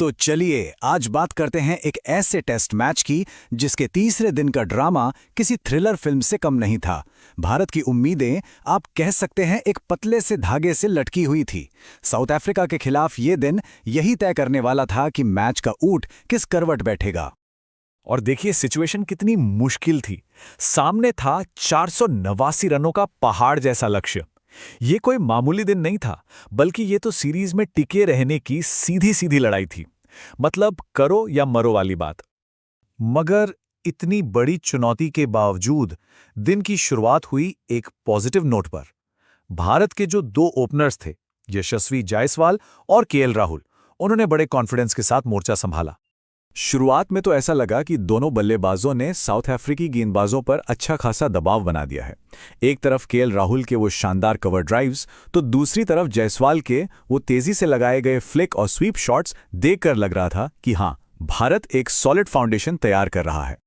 तो चलिए आज बात करते हैं एक ऐसे टेस्ट मैच की जिसके तीसरे दिन का ड्रामा किसी थ्रिलर फिल्म से कम नहीं था। भारत की उम्मीदें आप कह सकते हैं एक पतले से धागे से लटकी हुई थी। साउथ अफ्रीका के खिलाफ ये दिन यही तय करने वाला था कि मैच का ऊंट किस करवट बैठेगा। और देखिए सिचुएशन कितनी मुश्किल थी। सामने था 489 रनों का पहाड़ जैसा लक्ष्य। ये कोई मामूली दिन नहीं था, बल्कि ये तो सीरीज में टिके रहने की सीधी सीधी लड़ाई थी। मतलब करो या मरो वाली बात। मगर इतनी बड़ी चुनौती के बावजूद दिन की शुरुआत हुई एक पॉजिटिव नोट पर। भारत के जो दो ओपनर्स थे, यशस्वी जायसवाल और केएल राहुल, उन्होंने बड़े कॉन्फिडेंस के साथ मोर्चा संभाला। शुरुआत में तो ऐसा लगा कि दोनों बल्लेबाजों ने साउथ अफ्रीकी गेंदबाजों पर अच्छा खासा दबाव बना दिया है। एक तरफ केएल राहुल के वो शानदार कवर ड्राइव्स, तो दूसरी तरफ जायसवाल के वो तेजी से लगाए गए फ्लिक और स्वीप शॉट्स देखकर लग रहा था कि हाँ, भारत एक सॉलिड फाउंडेशन तैयार कर रहा है।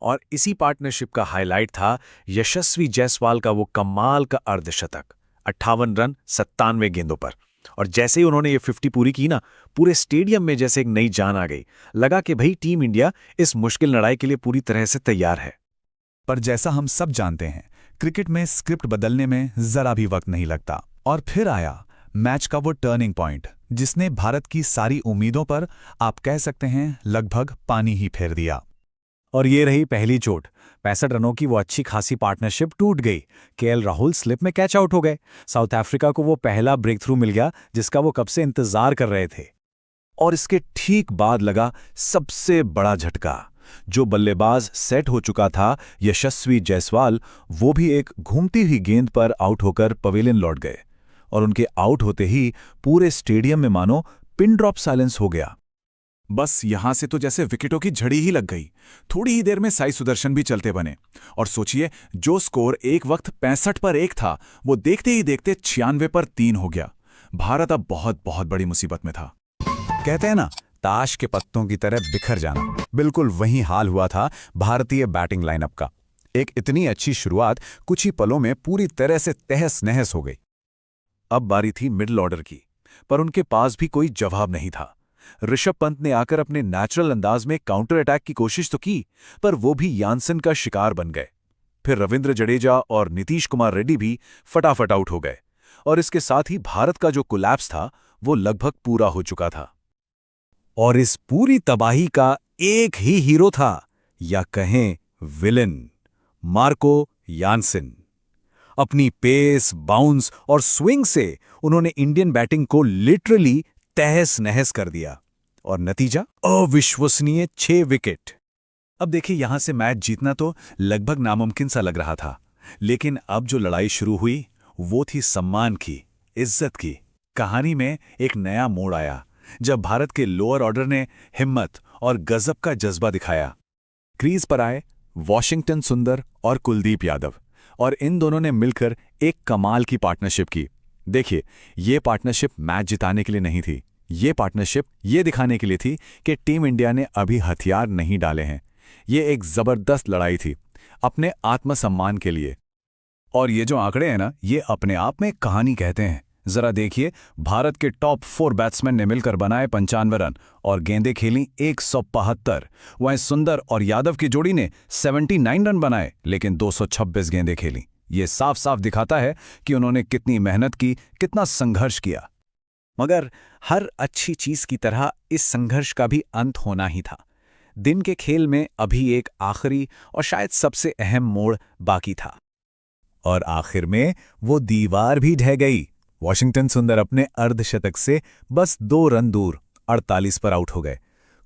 और इसी पार्टनरशिप का हाईलाइट था यशस्वी जायसवाल का वो कमाल का अर्धशतक, 58 रन 97 गेंदों पर। और जैसे ही उन्होंने ये 50 पूरी की ना, पूरे स्टेडियम में जैसे एक नई जान आ गई। लगा कि भाई टीम इंडिया इस मुश्किल लड़ाई के लिए पूरी तरह से तैयार है। पर जैसा हम सब जानते हैं, क्रिकेट में स्क्रिप्ट बदलने में जरा भी वक्त नहीं लगता। और फिर आया मैच का वो टर्निंग पॉइंट, जिसने भारत की सारी उम्मीदों पर आप कह सकते हैं लगभग पानी ही फेर दिया। और ये रही पहली चोट। 65 रनों की वो अच्छी खासी पार्टनरशिप टूट गई। केएल राहुल स्लिप में कैच आउट हो गए। साउथ अफ्रीका को वो पहला ब्रेक थ्रू मिल गया जिसका वो कब से इंतजार कर रहे थे। और इसके ठीक बाद लगा सबसे बड़ा झटका। जो बल्लेबाज सेट हो चुका था, यशस्वी जायसवाल, वो भी एक घूमती हुई गेंद पर आउट होकर पवेलियन लौट गए। और उनके आउट होते ही पूरे स्टेडियम में मानो पिन ड्रॉप साइलेंस हो गया। बस यहां से तो जैसे विकेटों की झड़ी ही लग गई। थोड़ी ही देर में साई सुदर्शन भी चलते बने। और सोचिए, जो स्कोर एक वक्त 65 पर 1 था, वो देखते ही देखते 96 पर 3 हो गया। भारत अब बहुत बहुत बड़ी मुसीबत में था। कहते हैं ना, ताश के पत्तों की तरह बिखर जाना। बिल्कुल वही हाल हुआ था भारतीय बैटिंग लाइनअप का। एक इतनी अच्छी शुरुआत कुछ ही पलों में पूरी तरह से तहस नहस हो गई। अब बारी थी मिडिल ऑर्डर की, पर उनके पास भी कोई जवाब नहीं था। ऋषभ पंत ने आकर अपने नेचुरल अंदाज में काउंटर अटैक की कोशिश तो की, पर वो भी यानसन का शिकार बन गए। फिर रविंद्र जडेजा और नीतीश कुमार रेड्डी भी फटाफट आउट हो गए। और इसके साथ ही भारत का जो कोलैप्स था, वो लगभग पूरा हो चुका था। और इस पूरी तबाही का एक ही हीरो था, या कहें विलेन, मार्को यानसन। अपनी पेस, बाउंस और स्विंग से उन्होंने इंडियन बैटिंग को लिटरली तहस नहस कर दिया। और नतीजा अविश्वसनीय 6 विकेट। अब देखिए, यहां से मैच जीतना तो लगभग नामुमकिन सा लग रहा था। लेकिन अब जो लड़ाई शुरू हुई, वो थी सम्मान की, इज्जत की। कहानी में एक नया मोड़ आया जब भारत के लोअर ऑर्डर ने हिम्मत और गजब का जज्बा दिखाया। क्रीज पर आए वॉशिंगटन सुंदर और कुलदीप यादव, और इन दोनों ने मिलकर एक कमाल की पार्टनरशिप की। देखिए, ये पार्टनरशिप मैच जिताने के लिए नहीं थी। ये पार्टनरशिप ये दिखाने के लिए थी कि टीम इंडिया ने अभी हथियार नहीं डाले हैं। ये एक जबरदस्त लड़ाई थी अपने आत्मसम्मान के लिए। और ये जो आंकड़े हैं ना, ये अपने आप में एक कहानी कहते हैं। जरा देखिए, भारत के टॉप 4 बैट्समैन ने मिलकर बनाए 95 रन और गेंदें खेली 172। वहीं सुंदर और यादव की जोड़ी ने 79 रन बनाए, लेकिन 226 गेंदें खेली। ये साफ साफ दिखाता है कि उन्होंने कितनी मेहनत की, कितना संघर्ष किया। मगर हर अच्छी चीज की तरह इस संघर्ष का भी अंत होना ही था। दिन के खेल में अभी एक आखिरी और शायद सबसे अहम मोड़ बाकी था। और आखिर में वो दीवार भी ढह गई। वॉशिंगटन सुंदर अपने अर्धशतक से बस 2 रन दूर 48 पर आउट हो गए।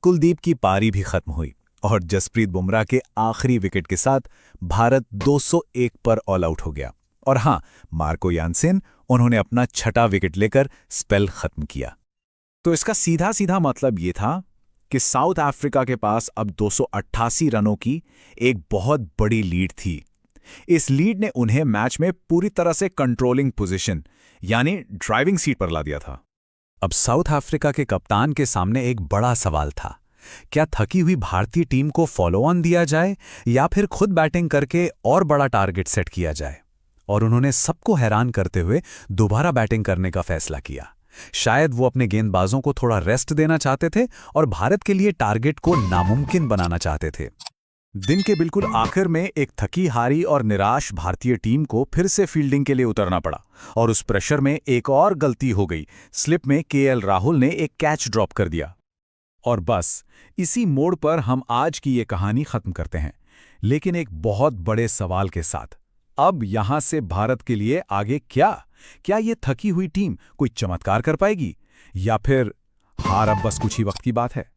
कुलदीप की पारी भी खत्म हुई और जसप्रीत बुमराह के आखिरी विकेट के साथ भारत 201 पर ऑल आउट हो गया। और हां, मार्को यानसन, उन्होंने अपना 6वां विकेट लेकर स्पेल खत्म किया। तो इसका सीधा सीधा मतलब ये था कि साउथ अफ्रीका के पास अब 288 रनों की एक बहुत बड़ी लीड थी। इस लीड ने उन्हें मैच में पूरी तरह से कंट्रोलिंग पोजीशन, यानी ड्राइविंग सीट पर ला दिया था। अब साउथ अफ्रीका के कप्तान के सामने एक बड़ा सवाल था। क्या थकी हुई भारतीय टीम को फॉलो ऑन दिया जाए या फिर खुद बैटिंग करके और बड़ा टारगेट सेट किया जाए? और उन्होंने सबको हैरान करते हुए दोबारा बैटिंग करने का फैसला किया। शायद वो अपने गेंदबाजों को थोड़ा रेस्ट देना चाहते थे और भारत के लिए टारगेट को नामुमकिन बनाना चाहते थे। दिन के बिल्कुल आखिर में एक थकी हारी और निराश भारतीय टीम को फिर से फील्डिंग के लिए उतरना पड़ा और उस प्रेशर में एक और गलती हो गई। स्लिप में केएल राहुल ने एक कैच ड्रॉप कर दिया। और बस इसी मोड़ पर हम आज की ये कहानी खत्म करते हैं, लेकिन एक बहुत बड़े सवाल के साथ। अब यहां से भारत के लिए आगे क्या ये थकी हुई टीम कोई चमत्कार कर पाएगी, या फिर हार अब बस कुछ ही वक्त की बात है?